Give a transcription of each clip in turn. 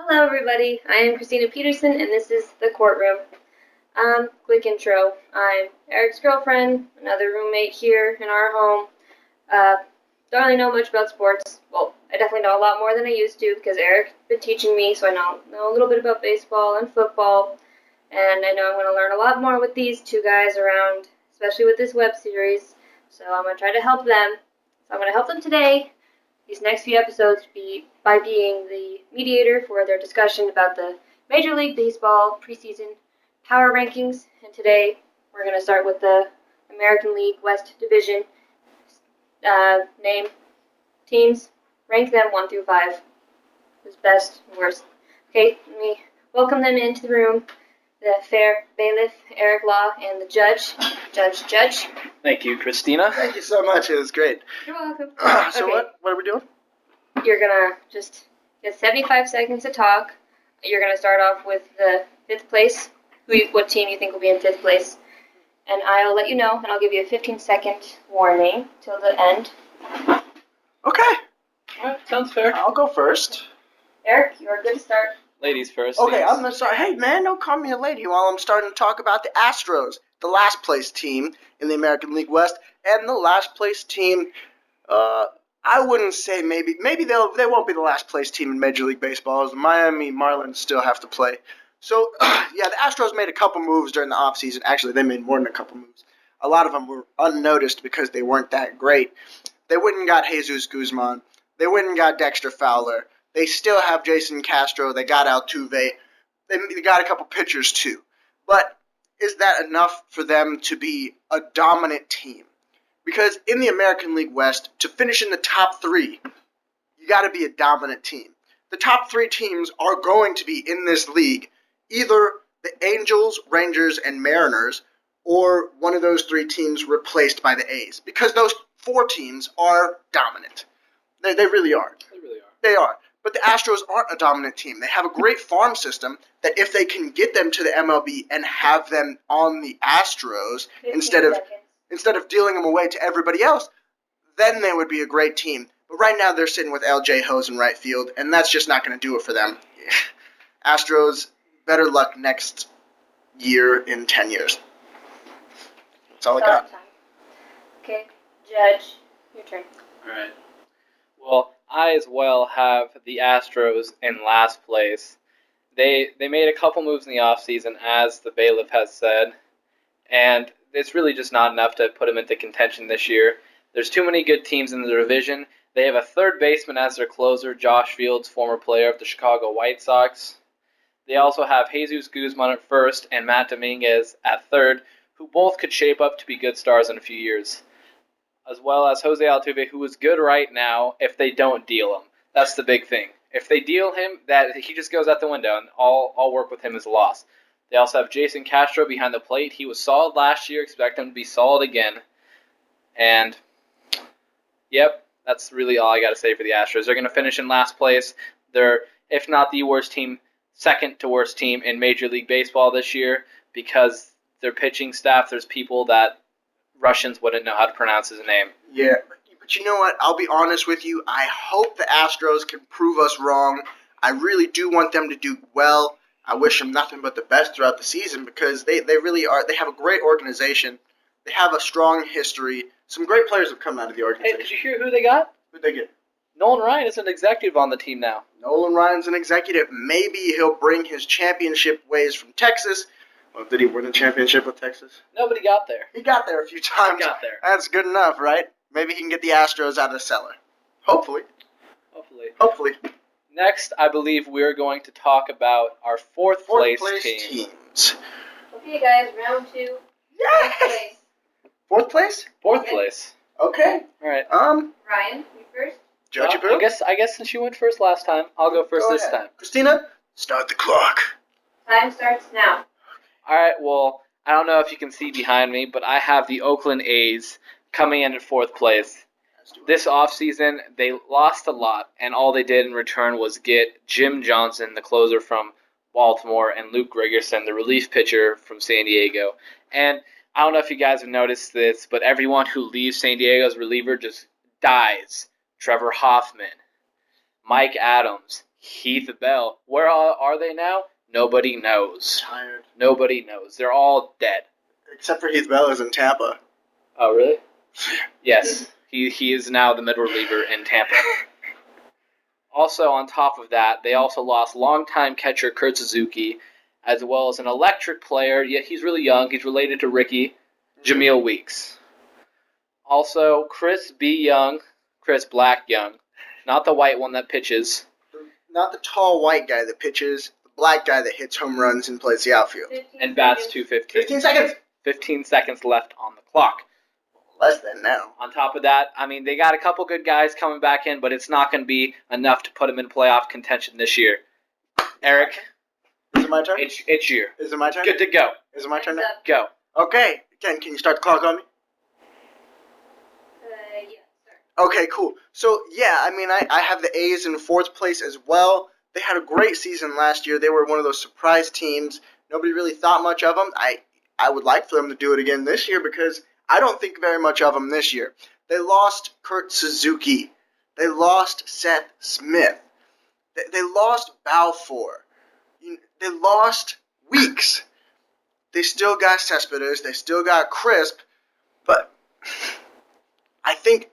Hello, everybody. I am Christina Peterson, and this is The Courtroom. Quick intro. I'm Eric's girlfriend, another roommate here in our home. Don't really know much about sports. Well, I definitely know a lot more than I used to because Eric's been teaching me, so I know a little bit about baseball and football. And I know I'm going to learn a lot more with these two guys around, especially with this web series. So I'm going to try to help them. So I'm going to help them today, these next few episodes, by being the mediator for their discussion about the Major League Baseball preseason power rankings. And today we're going to start with the American League West Division. Name teams, rank them 1 through 5. Who's best and worst. Okay, let me welcome them into the room. The fair bailiff, Eric Law, and the judge, Judge. Thank you, Christina. Thank you so much. It was great. You're welcome. So Okay. what are we doing? You're gonna just get 75 seconds to talk. You're gonna start off with the 5th place. What team you think will be in 5th place? And I'll let you know, and I'll give you a 15-second warning till the end. Okay, All right, sounds fair. I'll go first. Eric, you're good to start. Ladies first. Okay, please. I'm gonna start. Hey man, don't call me a lady while I'm starting to talk about the Astros, the last place team in the American League West, and the last place team. I wouldn't say maybe they won't be the last place team in Major League Baseball, as the Miami Marlins still have to play. So yeah, the Astros made a couple moves during the offseason. Actually, they made more than a couple moves. A lot of them were unnoticed because they weren't that great. They went and got Jesus Guzman. They went and got Dexter Fowler. They still have Jason Castro. They got Altuve. They got a couple pitchers too. But is that enough for them to be a dominant team? Because in the American League West, to finish in the top 3, you got to be a dominant team. The top 3 teams are going to be in this league, either the Angels, Rangers, and Mariners, or one of those 3 teams replaced by the A's. Because those 4 teams are dominant. They really are. They really are. They are. But the Astros aren't a dominant team. They have a great farm system that if they can get them to the MLB and have them on the Astros 15 instead of dealing them away to everybody else, then they would be a great team. But right now they're sitting with LJ Hose in right field, and that's just not going to do it for them. Astros, better luck next year in 10 years. That's all I got. Time. Okay, Judge, your turn. All right. Well, I as well have the Astros in last place. They made a couple moves in the offseason, as the bailiff has said, and it's really just not enough to put them into contention this year. There's too many good teams in the division. They have a third baseman as their closer, Josh Fields, former player of the Chicago White Sox. They also have Jesus Guzman at first and Matt Dominguez at third, who both could shape up to be good stars in a few years, as well as Jose Altuve, who is good right now if they don't deal him. That's the big thing. If they deal him, that he just goes out the window, and all work with him is a loss. They also have Jason Castro behind the plate. He was solid last year. Expect him to be solid again. And, yep, that's really all I got to say for the Astros. They're going to finish in last place. They're, if not the worst team, second to worst team in Major League Baseball this year because their pitching staff, there's people that Russians wouldn't know how to pronounce his name. Yeah, but you know what? I'll be honest with you. I hope the Astros can prove us wrong. I really do want them to do well. I wish them nothing but the best throughout the season because they really are. They have a great organization. They have a strong history. Some great players have come out of the Hey, organization. did you hear who they got? Who'd they get? Nolan Ryan is an executive on the team now. Nolan Ryan's an executive. Maybe he'll bring his championship ways from Texas. Well, did he win the championship with Texas? Nobody got there. He got there a few times. He got there. That's good enough, right? Maybe he can get the Astros out of the cellar. Hopefully. Hopefully. Next, I believe we're going to talk about our fourth place team. teams. Okay, guys, round 2. Yes! Place. Fourth place? Fourth place. Okay. All right. Ryan, you first. Judge Well, Abu? I guess since you went first last time, I'll go first this time. Christina, start the clock. Time starts now. All right. Well, I don't know if you can see behind me, but I have the Oakland A's coming in at fourth place. This offseason, they lost a lot, and all they did in return was get Jim Johnson, the closer from Baltimore, and Luke Gregerson, the relief pitcher from San Diego. And I don't know if you guys have noticed this, but everyone who leaves San Diego's reliever just dies. Trevor Hoffman, Mike Adams, Heath Bell. Where are they now? Nobody knows. Tired. Nobody knows. They're all dead. Except for Heath Bell is in Tampa. Oh, really? Yes. He is now the middle reliever in Tampa. Also, on top of that, they also lost longtime catcher Kurt Suzuki, as well as an electric player, yet he's really young. He's related to Ricky, Jameel Weeks. Also, Chris Black Young, not the white one that pitches. Not the tall white guy that pitches, the black guy that hits home runs and plays the outfield. And bats 215. 15 seconds! 15 seconds left on the clock. Less than now. On top of that, I mean, they got a couple good guys coming back in, but it's not going to be enough to put them in playoff contention this year. Eric, Is it my turn? it's you. Is it my turn? Good to go. Is it my turn now? Go. Okay. Ken, can you start the clock on me? Yeah, sorry. Okay, cool. So, yeah, I mean, I have the A's in 4th place as well. They had a great season last year. They were one of those surprise teams. Nobody really thought much of them. I would like for them to do it again this year because I don't think very much of them this year. They lost Kurt Suzuki. They lost Seth Smith. They lost Balfour. They lost Weeks. They still got Cespedes. They still got Crisp. But I think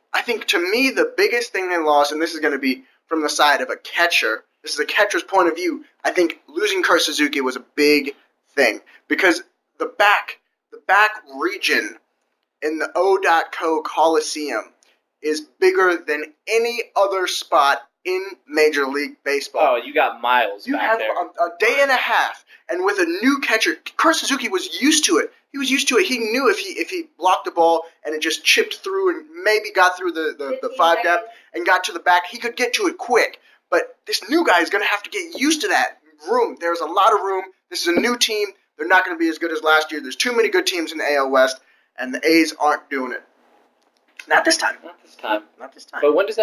to me the biggest thing they lost, and this is going to be from the side of a catcher, this is a catcher's point of view, I think losing Kurt Suzuki was a big thing because the back region in the O.co Coliseum is bigger than any other spot in Major League Baseball. Oh, you got Miles You back have there. a day and a half, and with a new catcher, Kurt Suzuki was used to it. He was used to it. He knew if he blocked the ball and it just chipped through and maybe got through the 15 5 gap seconds. and got to the back, he could get to it quick. But this new guy is going to have to get used to that room. There's a lot of room. This is a new team. They're not going to be as good as last year. There's too many good teams in the AL West, and the A's aren't doing it. Not this time. Not this time. Not this time. But when does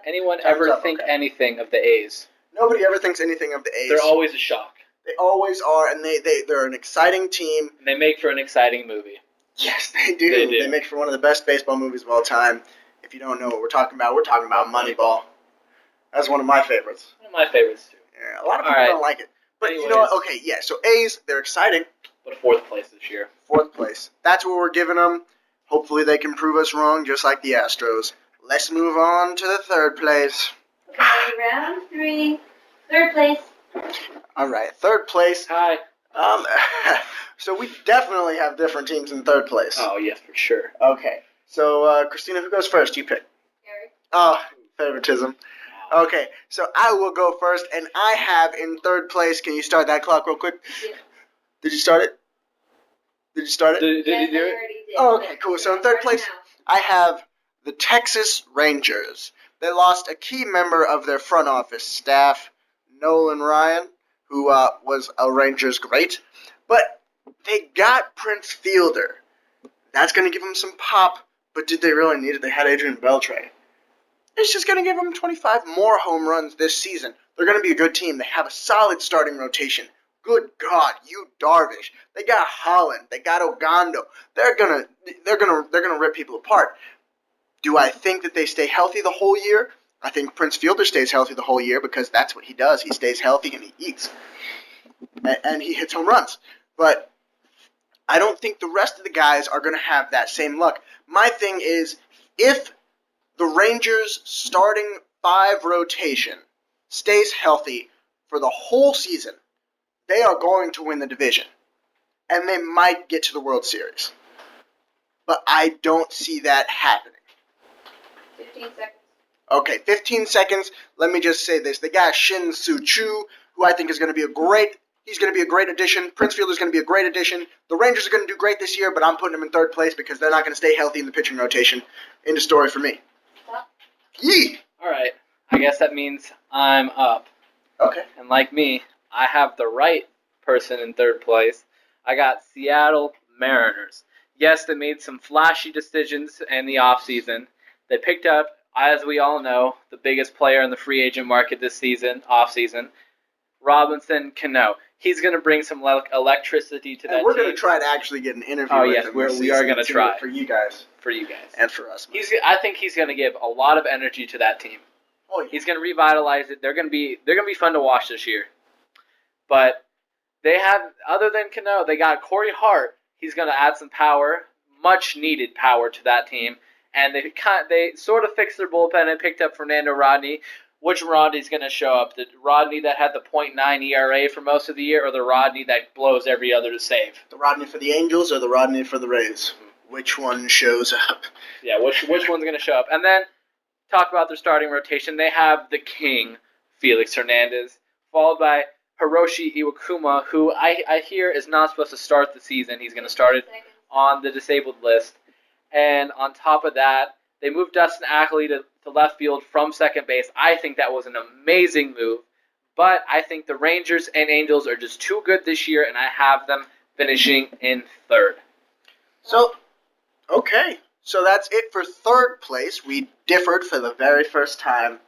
anyone Time's ever up, think okay. anything of the A's? Nobody ever thinks anything of the A's. They're always a shock. They always are, and they're an exciting team. And they make for an exciting movie. Yes, they do. They do. They make for one of the best baseball movies of all time. If you don't know what we're talking about Moneyball. That's one of my favorites. One of my favorites, too. Yeah, a lot of All people right. don't like it. But you know Anyways. what? Okay, yeah, so A's, they're exciting. But 4th place this year. 4th place. That's what we're giving them. Hopefully they can prove us wrong just like the Astros. Let's move on to the 3rd place. Okay, round 3. 3rd place. All right, 3rd place. Hi. So we definitely have different teams in 3rd place. Oh, yes, for sure. Okay, so Christina, who goes first? You pick. Eric. Oh, favoritism. Okay, so I will go first, and I have in 3rd place. Can you start that clock real quick? Yeah. Did you start it? Did you start it? Did Yes, you do I it? already did. Oh, okay, cool. So in 3rd place, Now. I have the Texas Rangers. They lost a key member of their front office staff, Nolan Ryan, who was a Rangers great, but they got Prince Fielder. That's going to give them some pop, but did they really need it? They had Adrian Beltre. It's just going to give them 25 more home runs this season. They're going to be a good team. They have a solid starting rotation. Good God, you Darvish. They got Holland. They got Ogando. They're gonna rip people apart. Do I think that they stay healthy the whole year? I think Prince Fielder stays healthy the whole year because that's what he does. He stays healthy and he eats. And he hits home runs. But I don't think the rest of the guys are going to have that same luck. My thing is, if the Rangers' starting 5 rotation stays healthy for the whole season, they are going to win the division. And they might get to the World Series. But I don't see that happening. 15 seconds. Okay, 15 seconds. Let me just say this. They got Shin Soo Choo, who I think is going to be he's going to be a great addition. Prince Fielder's going to be a great addition. The Rangers are going to do great this year, but I'm putting them in 3rd place because they're not going to stay healthy in the pitching rotation. End of story for me. Stop. Yee! All right. I guess that means I'm up. Okay. And like me, I have the right person in 3rd place. I got Seattle Mariners. Yes, they made some flashy decisions in the offseason. They picked up, as we all know, the biggest player in the free agent market this season, offseason, Robinson Cano. He's going to bring some electricity to that And we're team. going to try to actually get an interview Oh, with yes, him we this are season gonna too, try. for you guys for you guys. and for us. I think he's going to give a lot of energy to that team. Oh, yeah. He's going to revitalize it. They're going to be fun to watch this year. But they have, other than Cano, they got Corey Hart. He's going to add some power, much needed power to that team. And they sort of fixed their bullpen and picked up Fernando Rodney. Which Rodney's going to show up? The Rodney that had the .9 ERA for most of the year, or the Rodney that blows every other to save? The Rodney for the Angels or the Rodney for the Rays? Which one shows up? Yeah, which one's going to show up? And then talk about their starting rotation. They have the king, Felix Hernandez, followed by Hiroshi Iwakuma, who I hear is not supposed to start the season. He's going to start it on the disabled list. And on top of that, they moved Dustin Ackley to left field from second base. I think that was an amazing move. But I think the Rangers and Angels are just too good this year, and I have them finishing in third. So, okay. So that's it for third place. We differed for the very first time.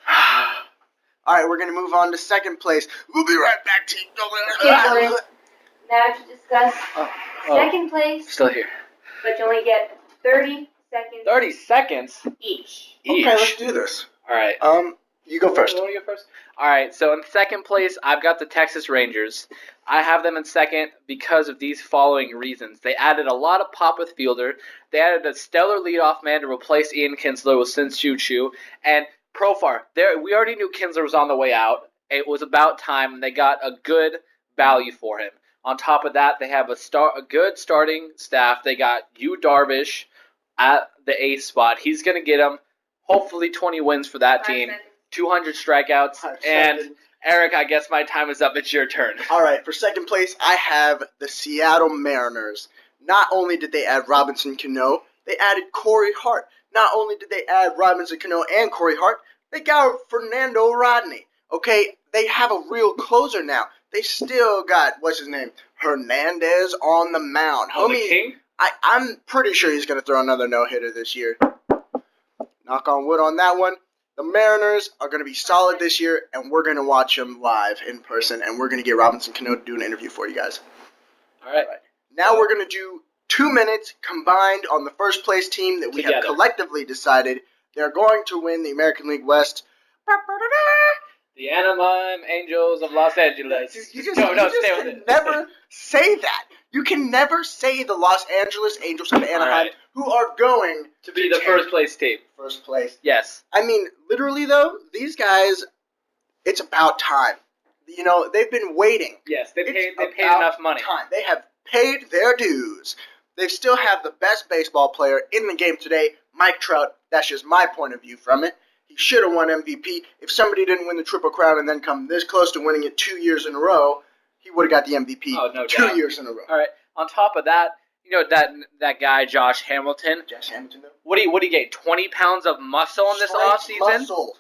All right, we're going to move on to second place. We'll be right back, team. Okay, Corey. Now to discuss second place, Still here. but you only get 30 seconds 30 seconds each. each. Okay, let's do this. All right. You go first. You want to go first? All right, so in second place, I've got the Texas Rangers. I have them in second because of these following reasons. They added a lot of pop with fielder. They added a stellar leadoff man to replace Ian Kinsler with Sin Choo Choo. And Profar, we already knew Kinsler was on the way out. It was about time, and they got a good value for him. On top of that, they have a good starting staff. They got Yu Darvish at the ace spot. He's going to get them, hopefully, 20 wins for that 5 team. seconds. 200 strikeouts, 5 and seconds. Eric, I guess my time is up. It's your turn. All right, for second place, I have the Seattle Mariners. Not only did they add Robinson Cano, they added Corey Hart. Not only did they add Robinson Cano and Corey Hart, they got Fernando Rodney. Okay, they have a real closer now. They still got, what's his name, Hernandez on the mound. Oh, the Homie, king? I'm pretty sure he's going to throw another no-hitter this year. Knock on wood on that one. The Mariners are going to be solid this year, and we're going to watch them live in person, and we're going to get Robinson Cano to do an interview for you guys. All right. Now we're going to do 2 minutes combined on the first place team that we have Together. collectively decided they're going to win the American League West. The Anaheim Angels of Los Angeles. You just stay with can it. never say that. You can never say the Los Angeles Angels of Anaheim, right. who are going To be the take first place team. first place. Yes. I mean, literally, though, these guys, it's about time. You know, they've been waiting. Yes, they It's paid about enough money. time. They have paid their dues. They still have the best baseball player in the game today, Mike Trout. That's just my point of view from it. He should have won MVP. If somebody didn't win the Triple Crown and then come this close to winning it 2 years in a row, he would have got the MVP Oh, no 2 doubt. years in a row. All right. On top of that, you know that guy Josh Hamilton. Josh Hamilton, though. What do you get? 20 pounds of muscle in this Straight offseason? muscle.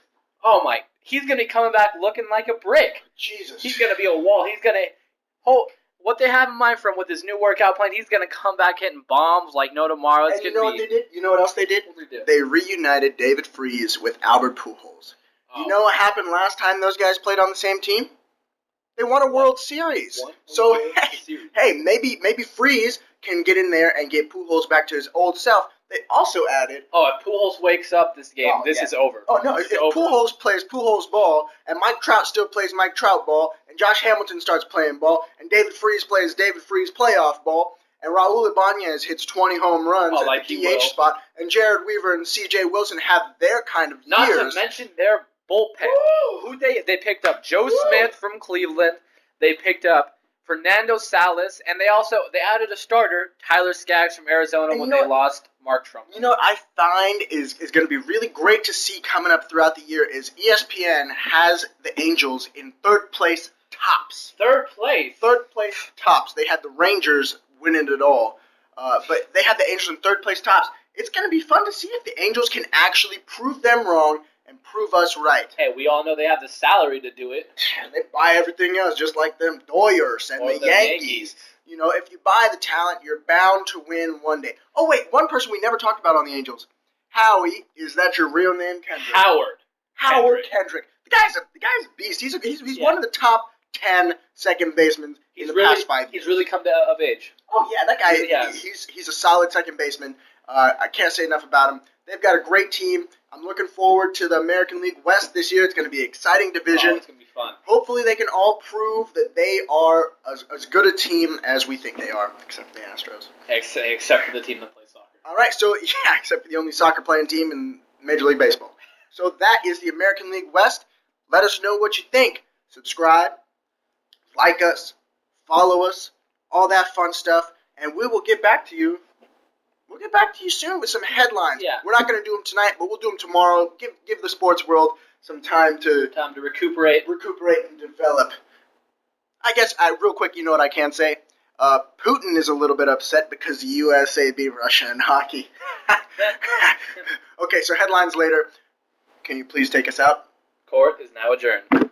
Oh my! He's gonna be coming back looking like a brick. Jesus. He's gonna be a wall. He's gonna what they have in mind from with his new workout plan. He's gonna come back hitting bombs like no tomorrow. It's And you gonna know what they did? You know what else they did? What did they do? They reunited David Freese with Albert Pujols. Oh. You know what happened last time those guys played on the same team? They won a World Series. Won a So World Series. hey, maybe Freese can get in there and get Pujols back to his old self. They also added. Oh, if Pujols wakes up this game, Oh, this yeah. is over. Oh no! It's If over. Pujols plays Pujols ball, and Mike Trout still plays Mike Trout ball, and Josh Hamilton starts playing ball, and David Freese plays David Freese playoff ball, and Raul Ibanez hits 20 home runs Oh, at like the he DH will. spot, and Jared Weaver and C.J. Wilson have their kind of Not years. to mention their bullpen. Woo! Who they picked up Joe Woo! Smith from Cleveland. They picked up Fernando Salas, and they added a starter, Tyler Skaggs from Arizona, And when you know they what? lost Mark Trump. You know what I find is going to be really great to see coming up throughout the year is ESPN has the Angels in third place tops. Third place. Third place tops. They had the Rangers winning it all, but they had the Angels in third place tops. It's going to be fun to see if the Angels can actually prove them wrong and prove us right. Hey, we all know they have the salary to do it. They buy everything else, just like them Doyers and Or the the Yankees. You know, if you buy the talent, you're bound to win one day. Oh, wait, one person we never talked about on the Angels. Howie, is that your real name, Kendrick? Howard. Kendrick. The guy's a beast. He's Yeah. one of the top 10 second basemen in the past 5 years. He's really come of age. Oh yeah, that guy. Really has. He's a solid second baseman. I can't say enough about him. They've got a great team. I'm looking forward to the American League West this year. It's going to be an exciting division. Oh, it's going to be fun. Hopefully they can all prove that they are as good a team as we think they are, except the Astros. Except for the team that plays soccer. All right, so yeah, except for the only soccer playing team in Major League Baseball. So that is the American League West. Let us know what you think. Subscribe, like us, follow us, all that fun stuff, and we will get back to you. We'll get back to you soon with some headlines. Yeah. We're not going to do them tonight, but we'll do them tomorrow. Give the sports world some time to recuperate and develop. I guess, real quick, you know what I can say? Putin is a little bit upset because the USA beat Russia in hockey. Okay, so headlines later. Can you please take us out? Court is now adjourned.